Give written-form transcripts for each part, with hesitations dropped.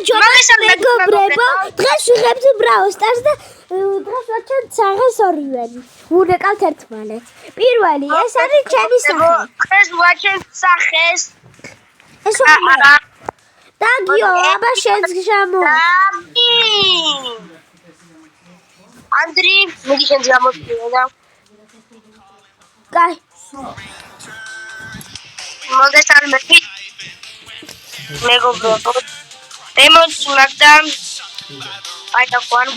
მეგობრებო, დღეს ვიღებთ Brawl Stars და დღეს ვაჩვენებთ სახეს ორივენი. ვუნეკავთ ერთმანეთს. პირველი, ეს არის ჩემი სახე. დღეს ვაჩვენებთ სახეს. ეს არა. დაგიო, აბა შენც გამო. ანდრი, მიდი შენც გამოსვია და. კაი. მოგესალმებით. მეგობრებო. ემოციი მაგდამ აი დაყვან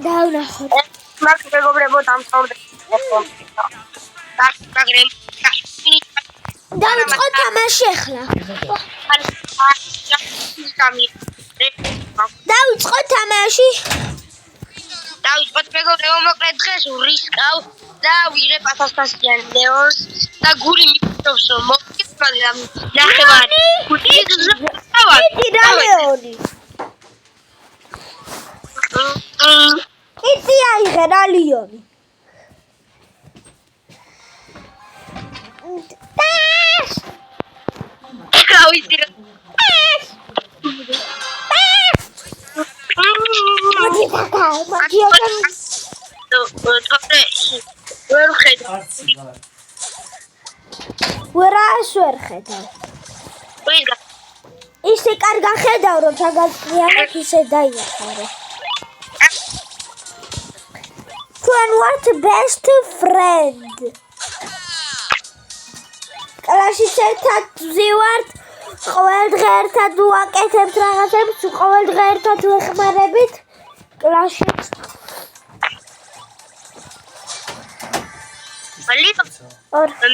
დავნახოთ მაგ მეგობრებო დამთავრდა დავიწყო თამაში ახლა დავიწყო თამაში დავიწყოთ მეგობრებო მოკლედ დღეს ვრისკავ და ვიღებ 1000-იან ლეონს და გური მიწევს რომ მოგეს მაგრამ ნახევარი იტი რა ლეონი იტი აიღე რა ლეონი გავიზი ვერას ვერ ხედავ. ისე კარგა ხედავ რომ ჩაგაწყრიანებ ისე დაიახარო. თქვენ ვართ best friend. კლასში ერთად ვზივართ, ყოველ დღე ერთად ვაკეთებთ რაღაცებს, ყოველ დღე ერთად ვეხმარებით კლასში.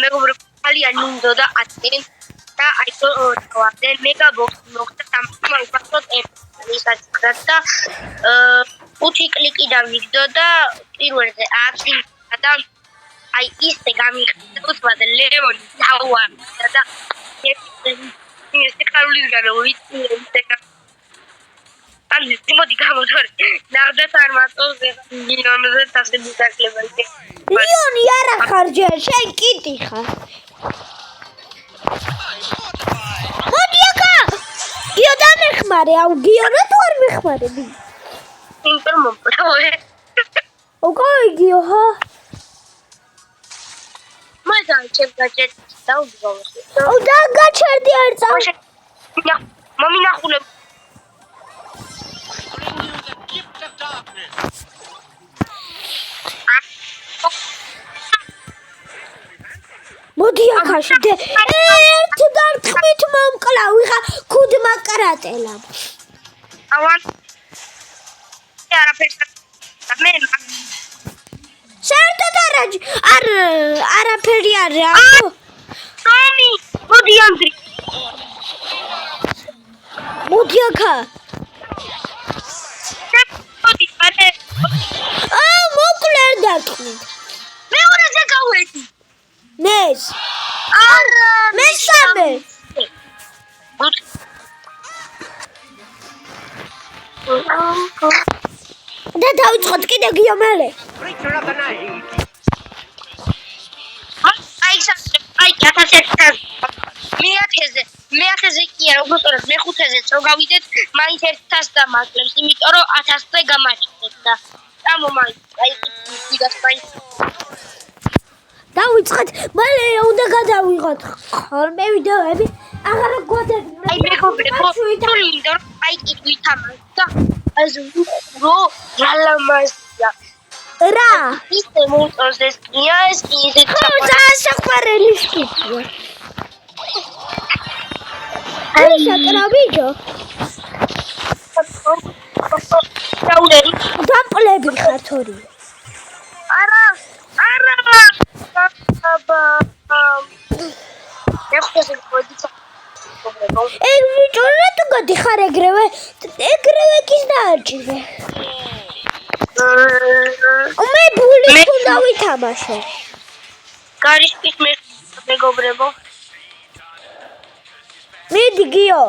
მეგობრებო, ძალიან მინდოდა ატენ და აი თორე მეგაბოქსი მოხდა თამაშმა უბრალოდ ერთად და 5 კლიკიდან ვიგდოდა პირველზე 10 და აი ისე გამიხდა უცბად ლეონი თავა და ეს კარულისგან ვიცი ან სიმოდი გამოთორე ნახდათ არ მარტოს ლეონზე თასები დაკლება ისე ლეონი არა ხარ ჯერ შენ კიტი ხარ მოდი აკა გიო დამეხმარე აუ გიო რა თუ არ მეხმარები ინტერ მომპრავე ოკაი გიო ჰა მაიდან ჩემგაჭეთ დაუბრალოს აუ და გაჩერდი არ წავ მომინახულე მოდი აქაში დე ერთ დარტყმით მომკლა ვიღა ქუდმა კრატელა ავან არაფერს მე საერთოდ არაფერი არ სამი მოდი ანდრი მოდი აქა მოდი არე მოკლერ დარტყმით მეორეზე გავედი მეს არა მესამე და დავიწყოთ კიდე გიო მალე აი 1000-ზე მე-1000-ზე კი არა უბრალოდ მე-500-ზეც რო გავიდეთ მაინც 1000 დამაკლებს იმიტომ რომ 1000-ზე გამაჩნდეთ და ამომაი აი ვიგასპაი დავიწყეთ მალე უნდა გადავიღოთ ხოლმე ვიდეოები აღარ გვადებია აი მეგობრებო თვითონ აი კი ვითამაშ და ეს რო რალამაზია რა ისე მოწონს ეს კია ეს კი ისე საყვარელი სკიპია აი შაკრავიჯო დაუნერი დამპლები ხართ ორი არა ეხოზე მოიცა ეგ ვიჭო რატო გადიხარ ეგრევე კის დააჭირე მე ბული თუნდა ვითამაშე გარიშკის მეგობრებო მიდი გიო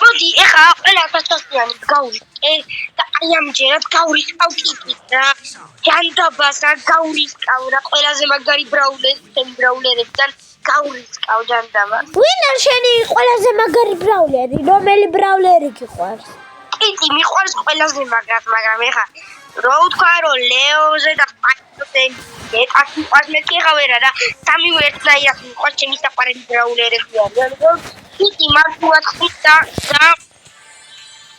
მოდი ეხა ყველა 1000-იანი გავვიდე და აი ამჯერად გავრისკავ კიკით რა. ჯანდაბასა გავრისკავ რა. ყველაზე მაგარი ბრაულერებიდან გავრისკავ ჯანდაბას. ვინ არ შენი ყველაზე მაგარი ბრაულერი? რომელი ბრაულერი გიყვარს? კიკი მიყვარს ყველაზე მაგრად, მაგრამ ეხა რო ვთქვა რომ ლეოზე და პაიოზე ეკას მიყვარს მე ქიღავერა და სამივე ერთნაირად მიყვარს ჩემი საყვარელი ბრაულერები არიან. კიკი მართულად ხდება და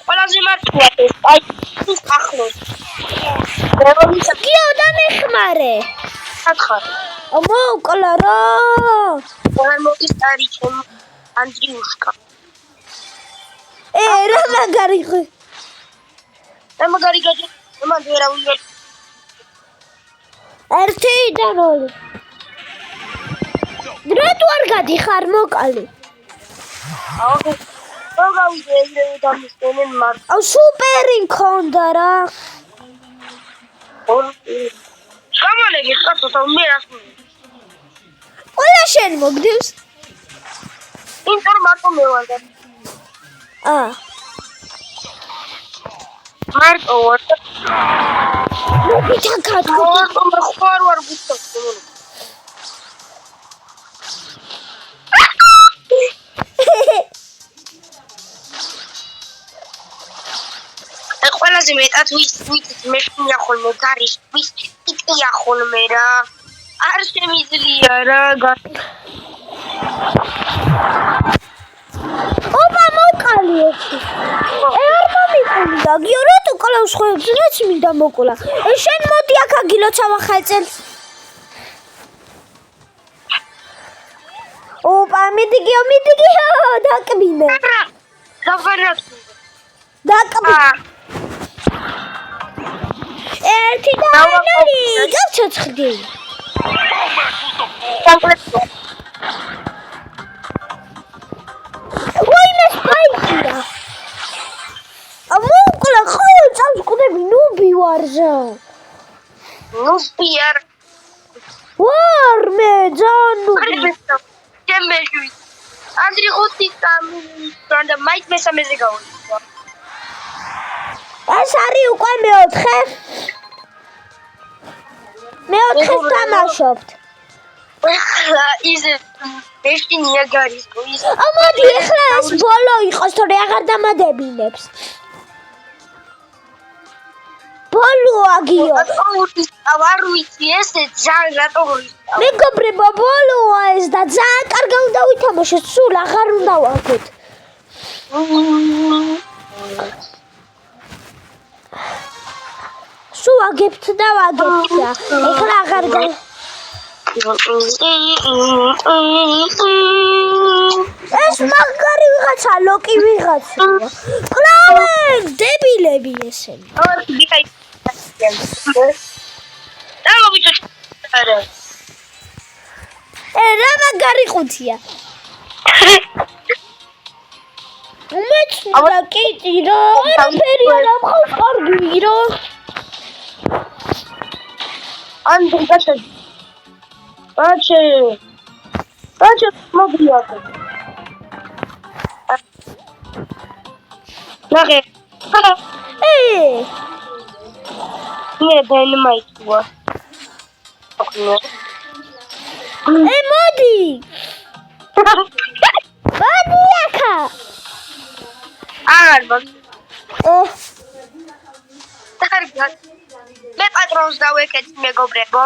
ყველაზე მართულად ეს აი ის ახლოს. გიო და მეხმარე. სათხარ. მოკლა რა. არ მოდის არი ჩემ ანდრიუშკა. რა მაგარი ხო? და მაგარი გაჭი მანდ ვერა ვიღებ. ერთი და ნული. დროთუ არ გადიხარ მოკალი. აუ გავიდე ეგრევე დამისვენენ მარტო. აუ სუპერი მქონდა რა. გამალები ხათო მე რას ყველა შენ მოგდივს? ინტერ მარტო მე ვარ და მარტო ვარ. მოგითა კატკო. მარტო მე ხوار ვარ გუწევს. ყველაზე მეტად ვის მეშინია ხოლმე გარის ვის იტია ხოლმე რა არ შემიძლია რა ოპა მოკალი ერთი არ მომიყოლია გიო რატო კლავს ხოებს რაც მინდა მოკლა შენ მოდი აქ აგილოცავ ახალ წელს ოპა მიდი გიო დაკბინე დაკბინე ერთი და ნული გავცოცხდი ვაიმე სპაიკია მოკლა ხოლმე წავსკვდები ნუბი ვარზე ნუბი არ ვარ მე ძანუ ჩემეში ანდრი ხუთი და მაიც მესამეზე გავიდა ეს არის უკვე მეოთხე მეოთხეს თამაშობთ ის ეშინია გარის ის მოდი ეხლა ეს ბოლო იყოს თორე აღარ დამადებინებს ბოლო აგიო არ ვიცი ესე ძალიან რატო მეგობრებო ბოლოა ეს და ძალიან კარგი უნდა ვითამაშოთ სულ აღარ უნდა ვაგოთ სულ აგებთ და ვაგებთ და ეხლა აღარ ეს მაგარი ვიღაცა ლოკი ვიღაცა კლავენ დებილები ესენი რა მაგარი ყუთია უმეცნდა კიტი რა არაფერი არ ამხავს კარგი რა ანდრე გაჩე მოგია ნახე მე დაინმაიტია მოდი აქა არ მე პატრონს დავეკეთ მეგობრებო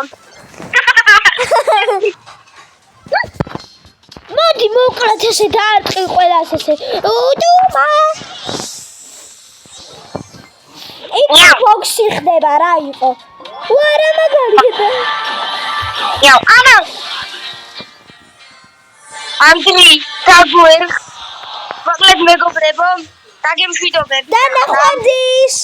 მოდი მოკლათ ესე დაარტყი ყველას ესე უდუმა იქ ბოქსი ხდება რა იყო ვარა მაგარია იო ამა ანდრი დაგვერ მოკლედ მეგობრებო დაგემშვიდობებ და ნახვამდის